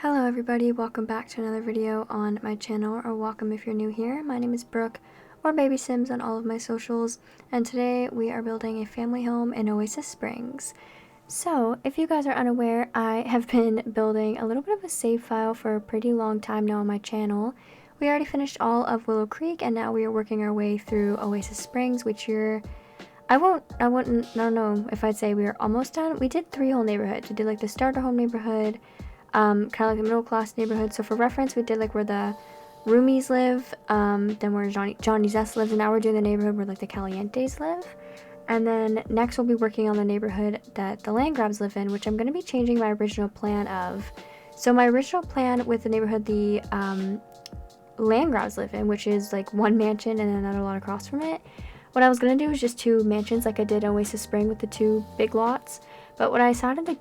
Hello everybody, welcome back to another video on my channel, or welcome if you're new here. My name is Brooke, or Baby Sims on all of my socials, and today we are building a family home in Oasis Springs. So, if you guys are unaware, I have been building a little bit of a save file for a pretty long time now on my channel. We already finished all of Willow Creek, and now we are working our way through Oasis Springs, which I don't know if I'd say we are almost done. We did 3 whole neighborhoods. We did like the starter home neighborhood, kind of like the middle class neighborhood. So for reference, we did like where the roomies live, then where Johnny Zest lives, and now we're doing the neighborhood where like the Calientes live. And then next we'll be working on the neighborhood that the land grabs live in, which I'm going to be changing my original plan of. So my original plan with the neighborhood the land grabs live in, which is like one mansion and another lot across from it. What I was going to do was just 2 mansions like I did in Oasis Spring with the 2 big lots. But what I decided to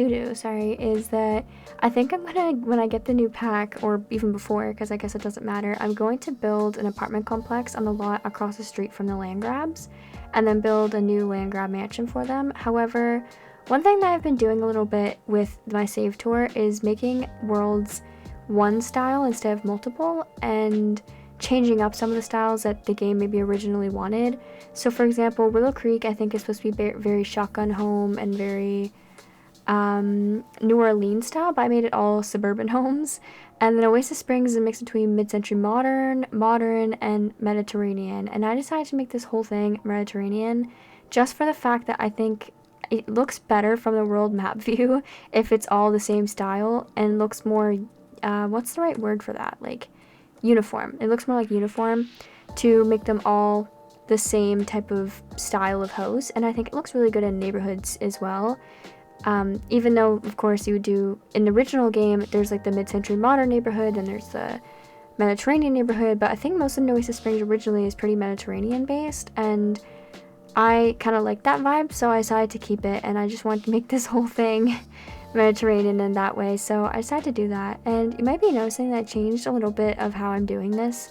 do, is that I think I'm gonna, when I get the new pack, or even before, because I guess it doesn't matter, I'm going to build an apartment complex on the lot across the street from the land grabs, and then build a new land grab mansion for them. However, one thing that I've been doing a little bit with my save tour is making worlds one style instead of multiple, and changing up some of the styles that the game maybe originally wanted. So for example, Willow Creek I think is supposed to be very shotgun home and very New Orleans style, but I made it all suburban homes. And then Oasis Springs is a mix between mid-century modern, and Mediterranean. And I decided to make this whole thing Mediterranean just for the fact that I think it looks better from the world map view if it's all the same style, and looks more, what's the right word for that? Like, uniform. It looks more like uniform to make them all the same type of style of house, and I think it looks really good in neighborhoods as well. Even though, of course, you would do in the original game, there's like the mid-century modern neighborhood and there's the Mediterranean neighborhood, but I think most of Oasis Springs originally is pretty Mediterranean based, and I kind of like that vibe, so I decided to keep it, and I just wanted to make this whole thing Mediterranean in that way, so I decided to do that. And you might be noticing that I changed a little bit of how I'm doing this,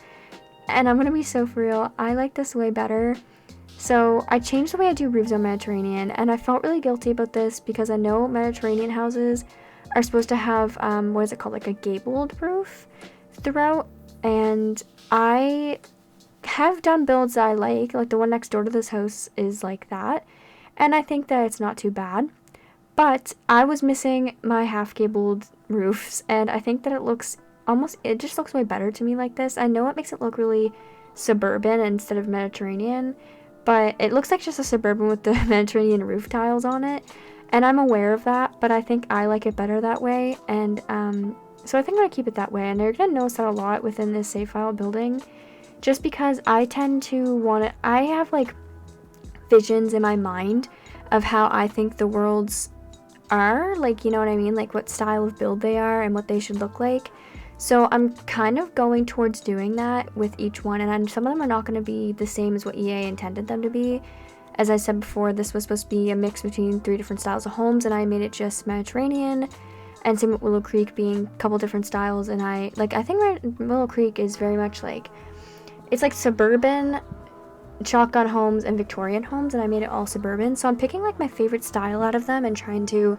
and I'm gonna be so for real, I like this way better. So I changed the way I do roofs on Mediterranean, and I felt really guilty about this because I know Mediterranean houses are supposed to have what is it called, like a gabled roof throughout, and I have done builds that I like the one next door to this house is like that, and I think that it's not too bad. But I was missing my half-gabled roofs, and I think that it just looks way better to me like this. I know it makes it look really suburban instead of Mediterranean, but it looks like just a suburban with the Mediterranean roof tiles on it, and I'm aware of that, but I think I like it better that way, and so I think I'm going to keep it that way, and you're going to notice that a lot within this save file building, just because I tend to I have like visions in my mind of how I think the worlds are, like, you know what I mean, like what style of build they are and what they should look like. So I'm kind of going towards doing that with each one, and some of them are not going to be the same as what EA intended them to be. As I said before, this was supposed to be a mix between 3 different styles of homes, and I made it just Mediterranean, and same with Willow Creek being a couple different styles. And I think Willow Creek is very much like, it's like suburban shotgun homes and Victorian homes, and I made it all suburban, so I'm picking like my favorite style out of them and trying to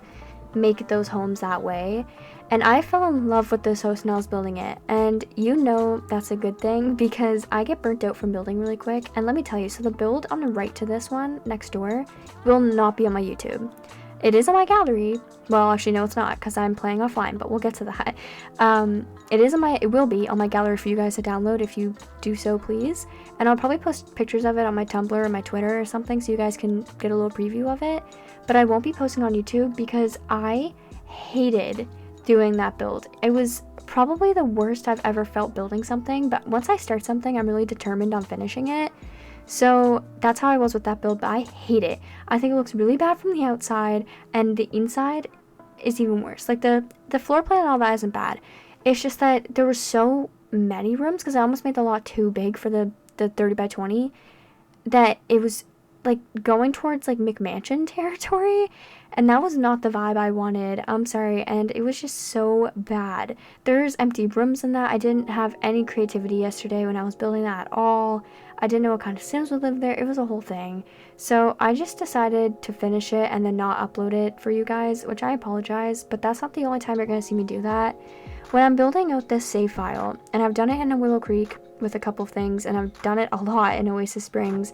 make those homes that way. And I fell in love with this house when I was building it, and you know that's a good thing because I get burnt out from building really quick. And let me tell you, so the build on the right to this one next door will not be on my YouTube. It is on my gallery. Well, actually, no, it's not, because I'm playing offline, but we'll get to that. It will be on my gallery for you guys to download if you do so, please. And I'll probably post pictures of it on my Tumblr or my Twitter or something so you guys can get a little preview of it. But I won't be posting on YouTube because I hated doing that build. It was probably the worst I've ever felt building something, but once I start something, I'm really determined on finishing it. So that's how I was with that build, but I hate it. I think it looks really bad from the outside, and the inside is even worse. Like the floor plan and all that isn't bad. It's just that there were so many rooms, because I almost made the lot too big for the 30 by 20, that it was like going towards like McMansion territory, and that was not the vibe I wanted. I'm sorry, and it was just so bad. There's empty rooms in that. I didn't have any creativity yesterday when I was building that at all. I didn't know what kind of Sims would live there. It was a whole thing. So I just decided to finish it and then not upload it for you guys, which I apologize, but that's not the only time you're going to see me do that. When I'm building out this save file, and I've done it in a Willow Creek with a couple of things, and I've done it a lot in Oasis Springs,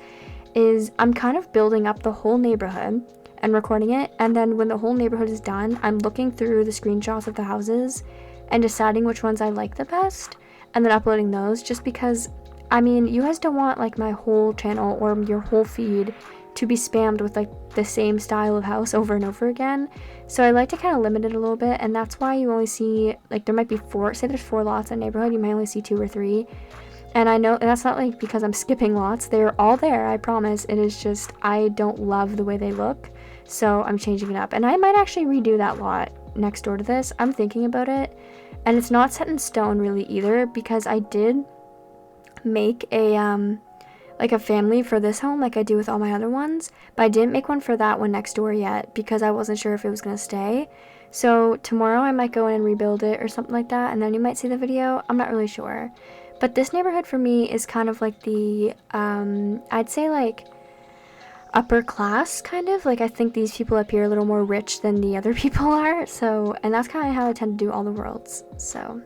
is I'm kind of building up the whole neighborhood and recording it, and then when the whole neighborhood is done, I'm looking through the screenshots of the houses and deciding which ones I like the best, and then uploading those, just because, I mean, you guys don't want like my whole channel or your whole feed to be spammed with like the same style of house over and over again. So I like to kind of limit it a little bit, and that's why you only see, like, there might be say there's 4 lots in a neighborhood, you might only see 2 or 3. And I know that's not like because I'm skipping lots, they're all there, I promise. It is just I don't love the way they look, so I'm changing it up. And I might actually redo that lot next door to this. I'm thinking about it, and it's not set in stone really either, because I did make a like a family for this home like I do with all my other ones, but I didn't make one for that one next door yet because I wasn't sure if it was gonna stay. So tomorrow I might go in and rebuild it or something like that, and then you might see the video. I'm not really sure. But this neighborhood for me is kind of like the I'd say like upper class, kind of like. I think these people up here are a little more rich than the other people are, so, and that's kind of how I tend to do all the worlds. So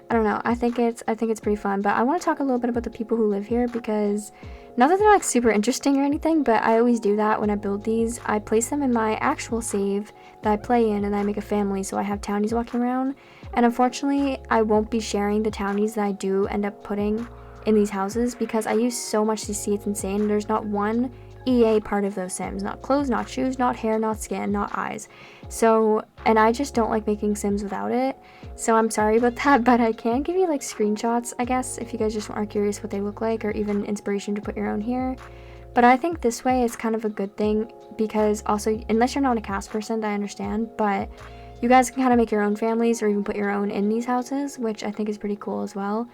I don't know, I think it's pretty fun. But I want to talk a little bit about the people who live here, because not that they're like super interesting or anything, but I always do that when I build these. I place them in my actual save that I play in, and I make a family, so I have townies walking around. And unfortunately, I won't be sharing the townies that I do end up putting in these houses, because I use so much CC, it's insane. There's not one EA part of those Sims. Not clothes, not shoes, not hair, not skin, not eyes. So, and I just don't like making Sims without it. So I'm sorry about that, but I can give you like screenshots, I guess, if you guys just are curious what they look like, or even inspiration to put your own here. But I think this way is kind of a good thing, because also, unless you're not a cast person, I understand, but you guys can kind of make your own families or even put your own in these houses, which I think is pretty cool as well.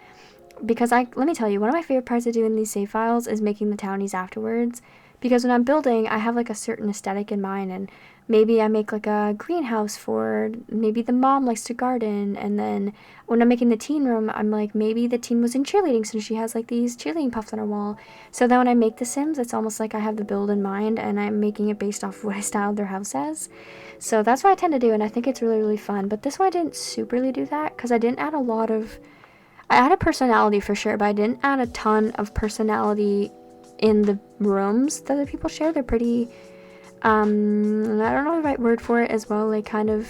Because let me tell you, one of my favorite parts of doing these save files is making the townies afterwards. Because when I'm building, I have like a certain aesthetic in mind, and maybe I make like a greenhouse for, maybe the mom likes to garden, and then when I'm making the teen room, I'm like, maybe the teen was in cheerleading, so she has like these cheerleading puffs on her wall. So then when I make the Sims, it's almost like I have the build in mind, and I'm making it based off of what I styled their house as. So that's what I tend to do, and I think it's really, really fun. But this one I didn't superly do that, because I didn't add a lot of, I added personality for sure, but I didn't add a ton of personality in the rooms that the people share. They're pretty, I don't know the right word for it as well, like kind of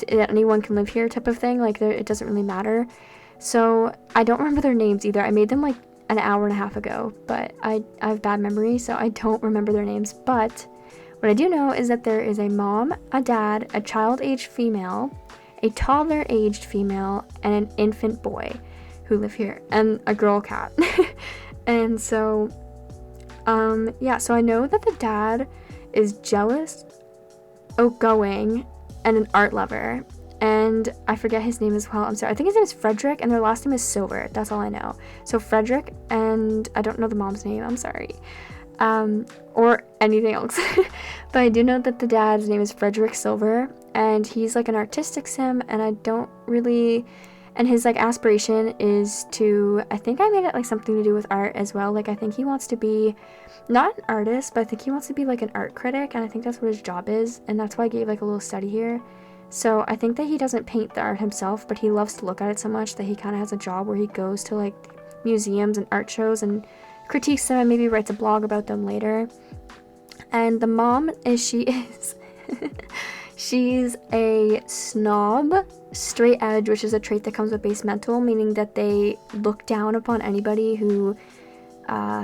anyone can live here type of thing, like it doesn't really matter. So I don't remember their names either. I made them like an hour and a half ago, but I have bad memory, so I don't remember their names. But what I do know is that there is a mom, a dad, a child-aged female, a toddler-aged female, and an infant boy who live here, and a girl cat. And so, yeah, so I know that the dad is jealous, outgoing, and an art lover. And I forget his name as well. I'm sorry. I think his name is Frederick, and their last name is Silver. That's all I know. So Frederick, and I don't know the mom's name. I'm sorry. Or anything else. But I do know that the dad's name is Frederick Silver, and he's like an artistic sim, and I don't really... And his like aspiration is to, I think I made it like something to do with art as well. Like I think he wants to be not an artist, but I think he wants to be like an art critic, and I think that's what his job is, and that's why I gave like a little study here. So I think that he doesn't paint the art himself, but he loves to look at it so much that he kind of has a job where he goes to like museums and art shows and critiques them and maybe writes a blog about them later. And the mom she's a snob, straight edge, which is a trait that comes with base mental, meaning that they look down upon anybody who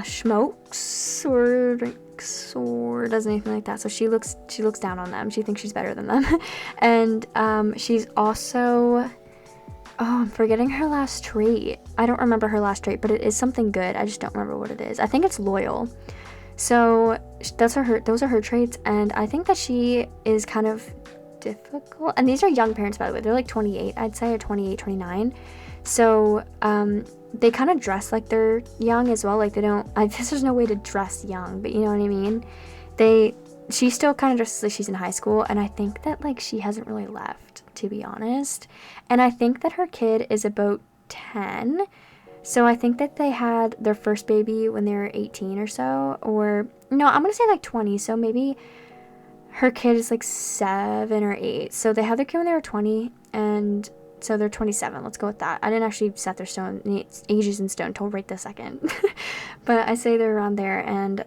smokes or drinks or does anything like that. So she looks down on them. She thinks she's better than them. And she's also, I'm forgetting her last trait. I don't remember her last trait, but it is something good. I just don't remember what it is. I think it's loyal. So those are her traits, and I think that she is kind of difficult. And these are young parents, by the way. They're like 28, I'd say, or 28, 29. So they kind of dress like they're young as well. Like they don't, I guess there's no way to dress young, but you know what I mean? She still kind of dresses like she's in high school, and I think that like she hasn't really left, to be honest. And I think that her kid is about 10. So I think that they had their first baby when they were 18 or so, or no, I'm gonna say like 20. So maybe her kid is like 7 or 8. So they had their kid when they were 20, and so they're 27. Let's go with that. I didn't actually set their ages in stone till right this second. But I say they're around there. And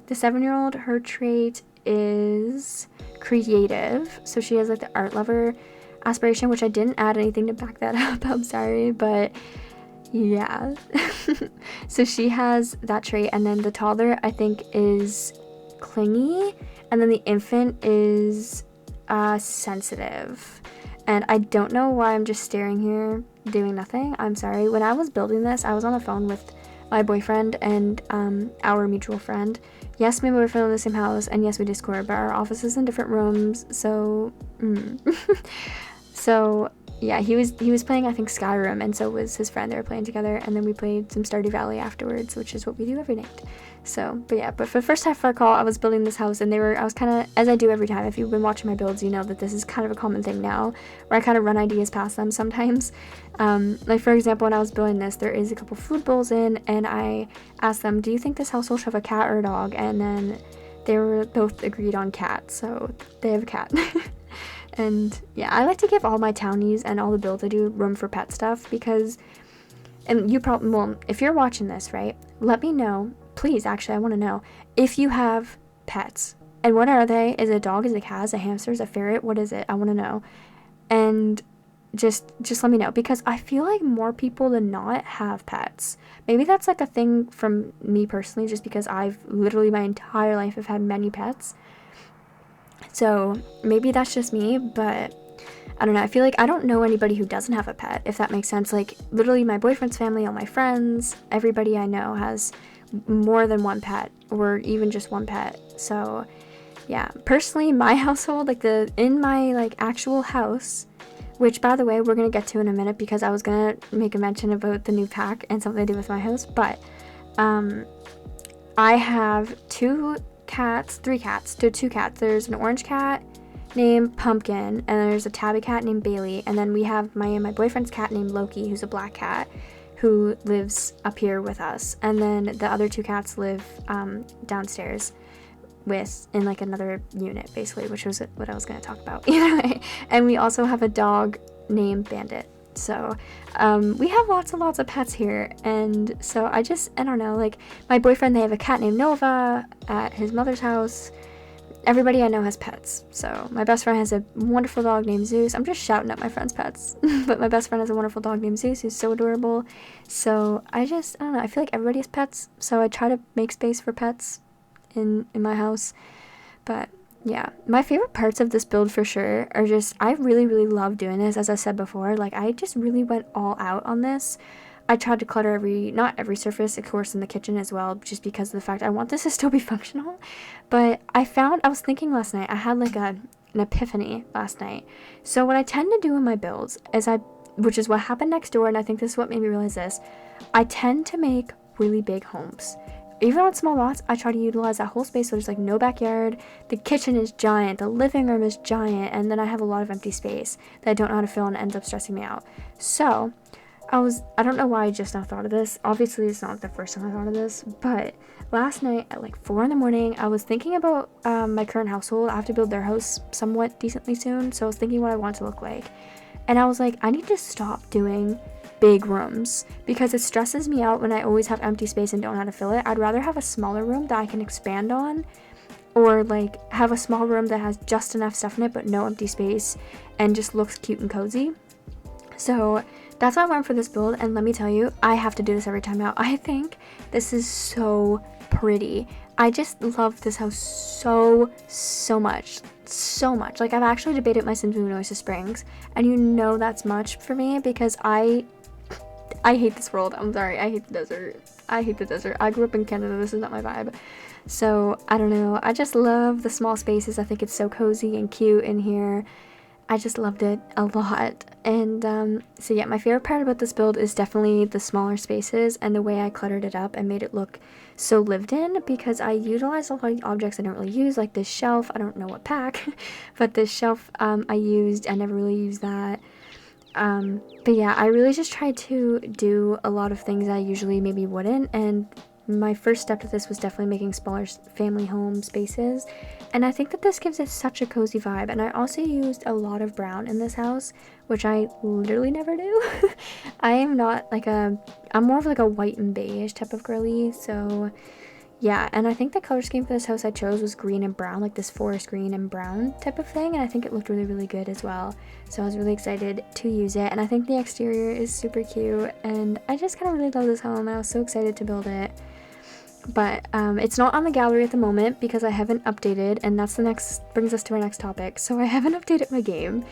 the 7-year-old, her trait is creative. So she has like the art lover aspiration, which I didn't add anything to back that up. I'm sorry. But yeah. So she has that trait. And then the toddler, I think, is clingy. And then the infant is sensitive. And I don't know why I'm just staring here doing nothing. I'm sorry. When I was building this, I was on the phone with my boyfriend and our mutual friend. Yes, my boyfriend lives in the same house, and yes, we Discord, but our office is in different rooms. So, so yeah, he was playing, I think, Skyrim, and so was his friend. They were playing together, and then we played some Stardew Valley afterwards, which is what we do every night. So, but for the first half of our call, I was building this house, and I was kind of, as I do every time, if you've been watching my builds, you know that this is kind of a common thing now, where I kind of run ideas past them sometimes. Like, for example, when I was building this, there is a couple food bowls in, and I asked them, do you think this household should have a cat or a dog? And then they were both agreed on cat, so they have a cat. And yeah, I like to give all my townies and all the builds I do room for pet stuff, because, and you probably, well, if you're watching this, right, let me know, please, actually, I want to know, if you have pets, and what are they? Is it a dog, is it a cat, is it a hamster, is it a ferret, what is it? I want to know. And just let me know, because I feel like more people than not have pets. Maybe that's like a thing from me personally, just because I've literally my entire life have had many pets. So maybe that's just me, but I don't know. I feel like I don't know anybody who doesn't have a pet, if that makes sense. Like, literally my boyfriend's family, all my friends, everybody I know has more than one pet, or even just one pet. So yeah, personally, my household, like in my like actual house, which by the way, we're going to get to in a minute, because I was going to make a mention about the new pack and something to do with my house, but I have three cats. There's an orange cat named Pumpkin, and there's a tabby cat named Bailey, and then we have my boyfriend's cat named Loki, who's a black cat who lives up here with us, and then the other 2 cats live downstairs in like another unit, basically, which was what I was going to talk about. Either way, and we also have a dog named Bandit. So we have lots of pets here, and so I don't know, like my boyfriend, they have a cat named Nova at his mother's house. Everybody I know has pets. So my best friend has a wonderful dog named Zeus. I'm just shouting at my friend's pets. But my best friend has a wonderful dog named Zeus, who's so adorable. So I don't know, I feel like everybody has pets, so I try to make space for pets in my house. But yeah, my favorite parts of this build for sure are just, I really love doing this. As I said before, like I just really went all out on this. I tried to clutter not every surface, of course, in the kitchen as well, just because of the fact I want this to still be functional. But I was thinking last night, I had like an epiphany last night. So what I tend to do in my builds is which is what happened next door, and I think this is what made me realize this, I tend to make really big homes. Even on small lots, I try to utilize that whole space, so there's like no backyard, the kitchen is giant, the living room is giant, and then I have a lot of empty space that I don't know how to fill, and it ends up stressing me out. So I don't know why I just now thought of this. Obviously, it's not the first time I thought of this, but last night at like 4 a.m, I was thinking about my current household. I have to build their house somewhat decently soon, so I was thinking what I want it to look like. And I was like, I need to stop doing big rooms, because it stresses me out when I always have empty space and don't know how to fill it. I'd rather have a smaller room that I can expand on, or like have a small room that has just enough stuff in it but no empty space and just looks cute and cozy. So that's why I went for this build, and let me tell you, I have to do this every time out. I think this is so pretty. I just love this house so much. Like, I've actually debated my Sims moving to Oasis Springs, and you know that's much for me, because I hate this world. I'm sorry, I hate the desert. I grew up in Canada, this is not my vibe. So, I don't know, I just love the small spaces. I think it's so cozy and cute in here. I just loved it a lot. And so yeah, my favorite part about this build is definitely the smaller spaces and the way I cluttered it up and made it look so lived in, because I utilized a lot of objects I don't really use, like this shelf. I don't know what pack, but this shelf I never really used that. But yeah, I really just tried to do a lot of things I usually maybe wouldn't, and my first step to this was definitely making smaller family home spaces, and I think that this gives it such a cozy vibe. And I also used a lot of brown in this house, which I literally never do. I am not like I'm more of like a white and beige type of girly, so yeah. And I think the color scheme for this house I chose was green and brown, like this forest green and brown type of thing, and I think it looked really, really good as well. So I was really excited to use it, and I think the exterior is super cute, and I just kind of really love this home, and I was so excited to build it. But it's not on the gallery at the moment because I haven't updated, and that's brings us to our next topic. So I haven't updated my game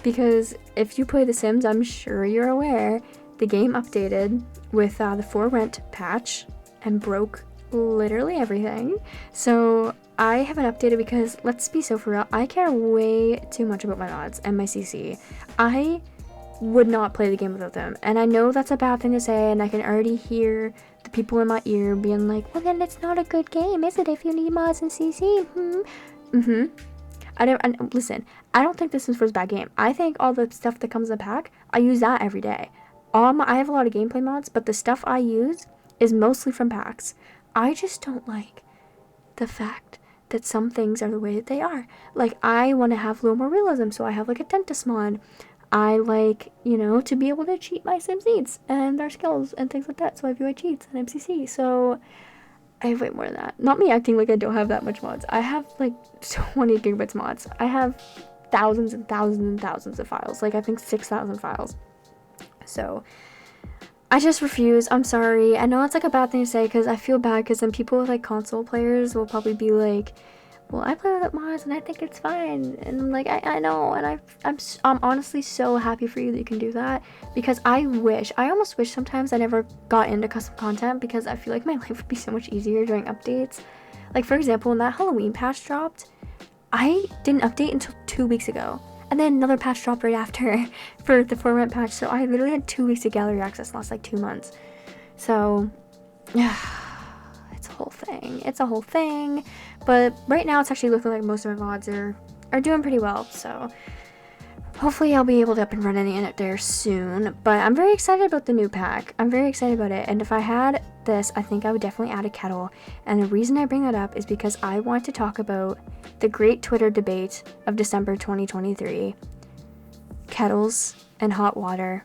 because if you play The Sims, I'm sure you're aware, the game updated with the for rent patch and broke literally everything. So I haven't updated because, let's be so for real, I care way too much about my mods and my CC. I would not play the game without them, and I know that's a bad thing to say, and I can already hear the people in my ear being like, well, then it's not a good game, is it, if you need mods and CC? Listen, I don't think this is for a bad game. I think all the stuff that comes in the pack, I use that every day. I have a lot of gameplay mods, but the stuff I use is mostly from packs. I just don't like the fact that some things are the way that they are. Like, I want to have a little more realism, so I have like a dentist mod. I like, to be able to cheat my Sims needs and their skills and things like that. So I have UI cheats and MCC. So I have way more than that. Not me acting like I don't have that much mods. I have like 20 gigabytes mods. I have thousands and thousands and thousands of files. Like, I think 6,000 files. So I just refuse. I'm sorry. I know it's like a bad thing to say because I feel bad because then people with like console players will probably be like, well, I play with mods and I think it's fine, and I'm like, I know, and I'm honestly so happy for you that you can do that, because I almost wish sometimes I never got into custom content, because I feel like my life would be so much easier during updates. Like, for example, when that Halloween patch dropped, I didn't update until 2 weeks ago, and then another patch dropped right after for the for rent patch, so I literally had 2 weeks of gallery access in the last like 2 months. So yeah, it's a whole thing, but right now it's actually looking like most of my mods are doing pretty well, so hopefully I'll be able to up and running it there soon. But I'm very excited about the new pack. I'm very excited about it, and if I had this, I think I would definitely add a kettle. And the reason I bring that up is because I want to talk about the great Twitter debate of December 2023, kettles and hot water.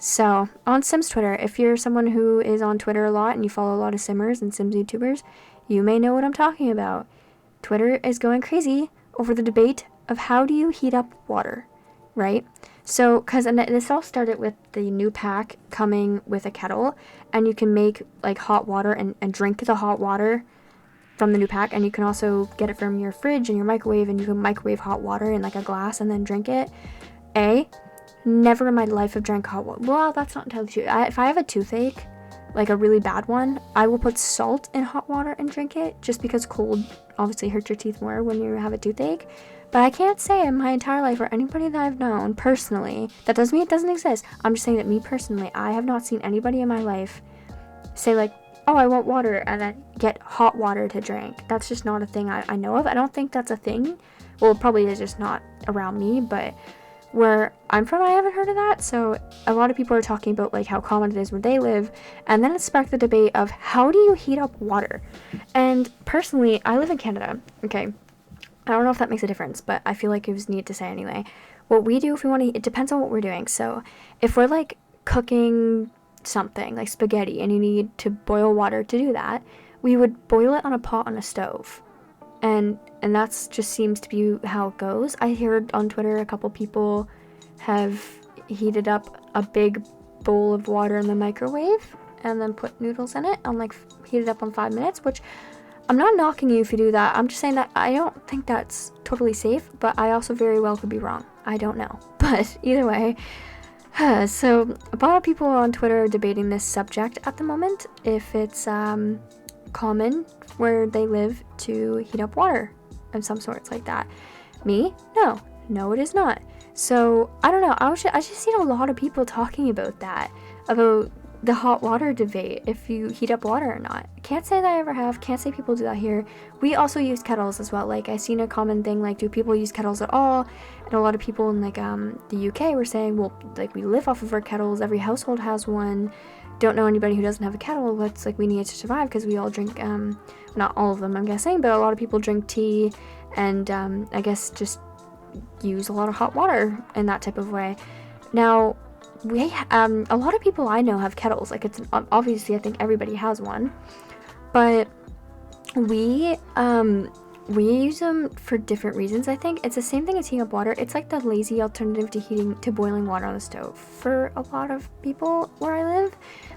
So, on Sims Twitter, if you're someone who is on Twitter a lot and you follow a lot of Simmers and Sims YouTubers, you may know what I'm talking about. Twitter is going crazy over the debate of how do you heat up water, right? So, and this all started with the new pack coming with a kettle, and you can make like hot water and drink the hot water from the new pack, and you can also get it from your fridge and your microwave, and you can microwave hot water in like a glass and then drink it. Never in my life have drank hot water. Well, that's not entirely true. If I have a toothache, like a really bad one, I will put salt in hot water and drink it, just because cold obviously hurts your teeth more when you have a toothache. But I can't say in my entire life, or anybody that I've known personally, that doesn't mean it doesn't exist. I'm just saying that me personally, I have not seen anybody in my life say like, oh, I want water, and then get hot water to drink. That's just not a thing I know of. I don't think that's a thing. Well, it probably is just not around me, but where I'm from, I haven't heard of that. So a lot of people are talking about like how common it is where they live, and then it sparked the debate of how do you heat up water. And personally, I live in Canada. Okay, I don't know if that makes a difference, but I feel like it was neat to say anyway. What we do if we want to, it depends on what we're doing. So if we're like cooking something like spaghetti and you need to boil water to do that, we would boil it on a pot on a stove. And that's just seems to be how it goes. I heard on Twitter a couple people have heated up a big bowl of water in the microwave and then put noodles in it and like heat it up on 5 minutes, which I'm not knocking you if you do that. I'm just saying that I don't think that's totally safe, but I also very well could be wrong. I don't know. But either way, so a lot of people on Twitter are debating this subject at the moment, if it's common where they live to heat up water of some sorts like that. Me? No, it is not. So I don't know. I just seen a lot of people talking about that, about the hot water debate, if you heat up water or not. Can't say that I ever have, can't say people do that here. We also use kettles as well. Like, I seen a common thing, like, do people use kettles at all? And a lot of people in, like, the UK were saying, well, like, we live off of our kettles, every household has one. Don't know anybody who doesn't have a kettle, but it's like we need it to survive because we all drink, not all of them, I'm guessing, but a lot of people drink tea and, I guess just use a lot of hot water in that type of way. Now, a lot of people I know have kettles. Like, it's obviously, I think everybody has one, but we use them for different reasons. I think it's the same thing as heating up water. It's like the lazy alternative to boiling water on the stove for a lot of people where I live.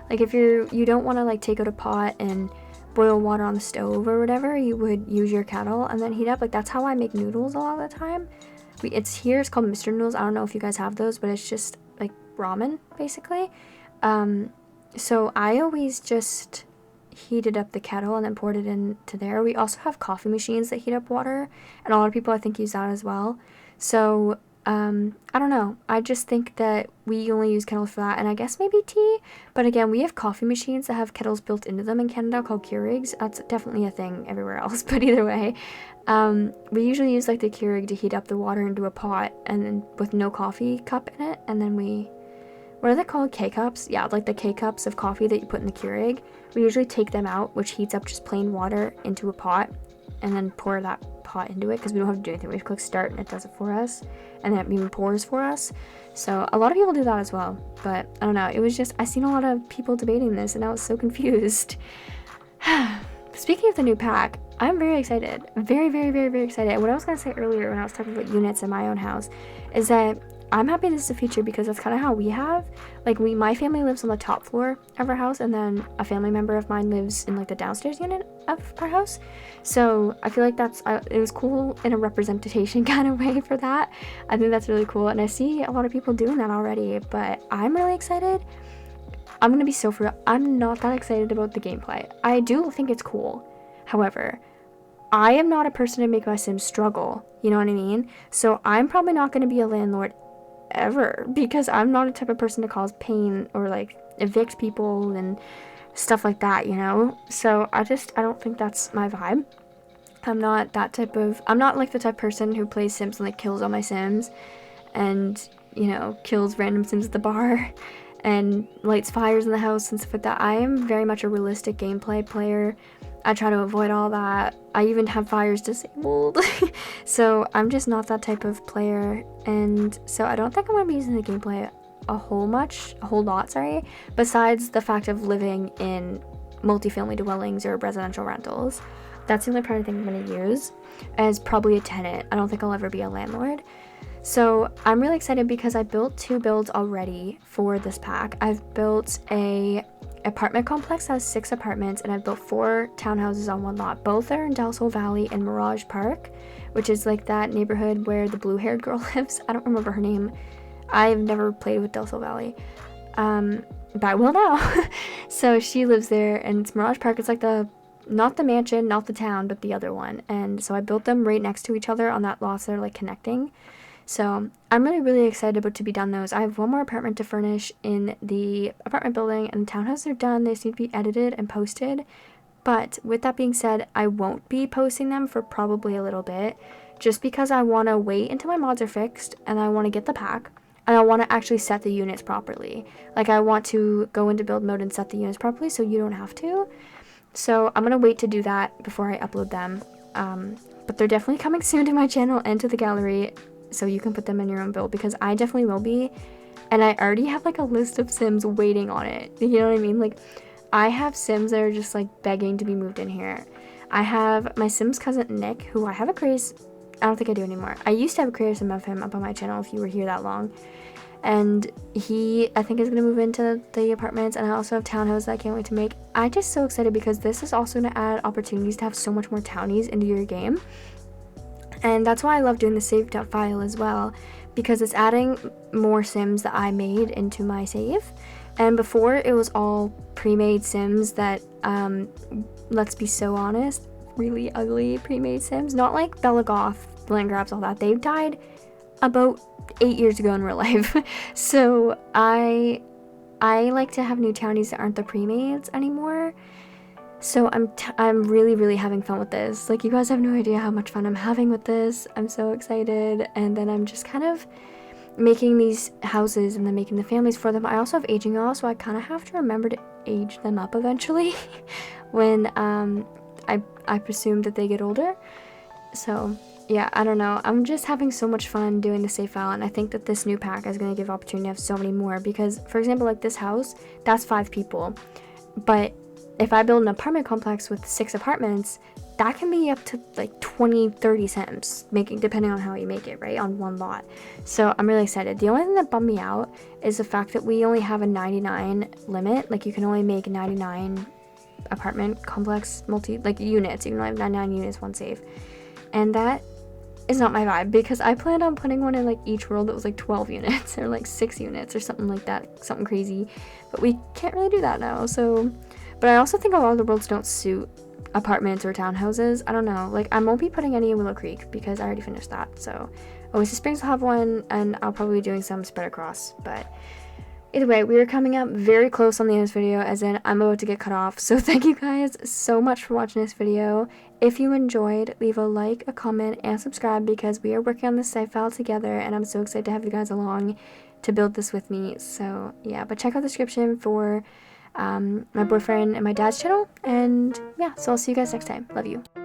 Like, if you don't want to like take out a pot and boil water on the stove or whatever, you would use your kettle and then heat up. Like, that's how I make noodles a lot of the time. It's called Mr. Noodles. I don't know if you guys have those, but it's just like ramen basically. So I always just heated up the kettle and then poured it into there. We also have coffee machines that heat up water, and a lot of people I think use that as well. So I don't know, I just think that we only use kettles for that, and I guess maybe tea, but again, we have coffee machines that have kettles built into them in Canada called Keurigs. That's definitely a thing everywhere else, but either way, we usually use like the Keurig to heat up the water into a pot, and then with no coffee cup in it, and then what are they called, K-cups? Yeah, like the K-cups of coffee that you put in the Keurig. We usually take them out, which heats up just plain water into a pot, and then pour that pot into it, because we don't have to do anything. We just click start and it does it for us, and then it even pours for us. So a lot of people do that as well, but I don't know, it was just, I seen a lot of people debating this and I was so confused. Speaking of the new pack, I'm very excited. Very, very, very, very excited. What I was going to say earlier when I was talking about units in my own house is that I'm happy this is a feature, because that's kind of how we have, like, my family lives on the top floor of our house, and then a family member of mine lives in like the downstairs unit of our house. So I feel like it was cool in a representation kind of way for that. I think that's really cool, and I see a lot of people doing that already, but I'm really excited. I'm gonna be so for real, I'm not that excited about the gameplay. I do think it's cool. However, I am not a person to make my Sims struggle, you know what I mean? So I'm probably not going to be a landlord ever, because I'm not a type of person to cause pain or like evict people and stuff like that, you know? So I don't think that's my vibe. I'm not like the type of person who plays Sims and like kills all my Sims and, you know, kills random Sims at the bar and lights fires in the house and stuff like that. I am very much a realistic gameplay player. I try to avoid all that. I even have fires disabled. So I'm just not that type of player. And so I don't think I'm going to be using the gameplay a whole lot, besides the fact of living in multifamily dwellings or residential rentals. That's the only part I think I'm going to use as probably a tenant. I don't think I'll ever be a landlord. So I'm really excited because I built 2 builds already for this pack. I've built a apartment complex that has 6 apartments, and I've built 4 townhouses on one lot. Both are in Del Sol Valley and Mirage Park, which is like that neighborhood where the blue-haired girl lives. I don't remember her name. I've never played with Del Sol Valley, but I will now. So she lives there, and it's Mirage Park. It's like not the mansion, not the town, but the other one. And so I built them right next to each other on that lot, so they're like connecting. So I'm really excited about to be done those. I have 1 more apartment to furnish in the apartment building, and the townhouses are done. They just need to be edited and posted. But with that being said, I won't be posting them for probably a little bit, just because I want to wait until my mods are fixed, and I want to get the pack, and I want to actually set the units properly. Like, I want to go into build mode and set the units properly so you don't have to. So I'm going to wait to do that before I upload them. But they're definitely coming soon to my channel and to the gallery, so you can put them in your own build, because I definitely will be. And I already have like a list of Sims waiting on it. You know what I mean? Like, I have Sims that are just like begging to be moved in here. I have my Sims cousin Nick, who I have a craze. I don't think I do anymore. I used to have a creative Sim of him up on my channel if you were here that long. And he, I think, is going to move into the apartments. And I also have townhouses that I can't wait to make. I'm just so excited because this is also going to add opportunities to have so much more townies into your game. And that's why I love doing the saved up file as well, because it's adding more Sims that I made into my save. And before, it was all pre-made Sims that, let's be so honest, really ugly pre-made Sims. Not like Bella Goth, Land Grabs, all that. They've died about 8 years ago in real life. So I I like to have new townies that aren't the pre-mades anymore. So I'm really, really having fun with this. Like, you guys have no idea how much fun I'm having with this. I'm so excited. And then I'm just kind of making these houses and then making the families for them. I also have aging dolls, so I kind of have to remember to age them up eventually when I presume that they get older. So yeah, I don't know. I'm just having so much fun doing the save file, and I think that this new pack is going to give opportunity to have so many more, because for example, like this house, that's 5 people, but if I build an apartment complex with 6 apartments, that can be up to like 20-30 sims, depending on how you make it, right, on one lot. So I'm really excited. The only thing that bummed me out is the fact that we only have a 99 limit. Like, you can only make 99 apartment complex units. You can only have 99 units, one save, and that is not my vibe, because I planned on putting one in like each world that was like 12 units or like 6 units or something like that, something crazy, but we can't really do that now. So, but I also think a lot of the worlds don't suit apartments or townhouses. I don't know, like I won't be putting any in Willow Creek because I already finished that. So Oasis Springs will have one, and I'll probably be doing some spread across. But either way, we are coming up very close on the end of this video, as in I'm about to get cut off. So thank you guys so much for watching this video. If you enjoyed, leave a like, a comment, and subscribe, because we are working on this save file together, and I'm so excited to have you guys along to build this with me. So yeah, but check out the description for my boyfriend and my dad's channel, and yeah, so I'll see you guys next time. Love you.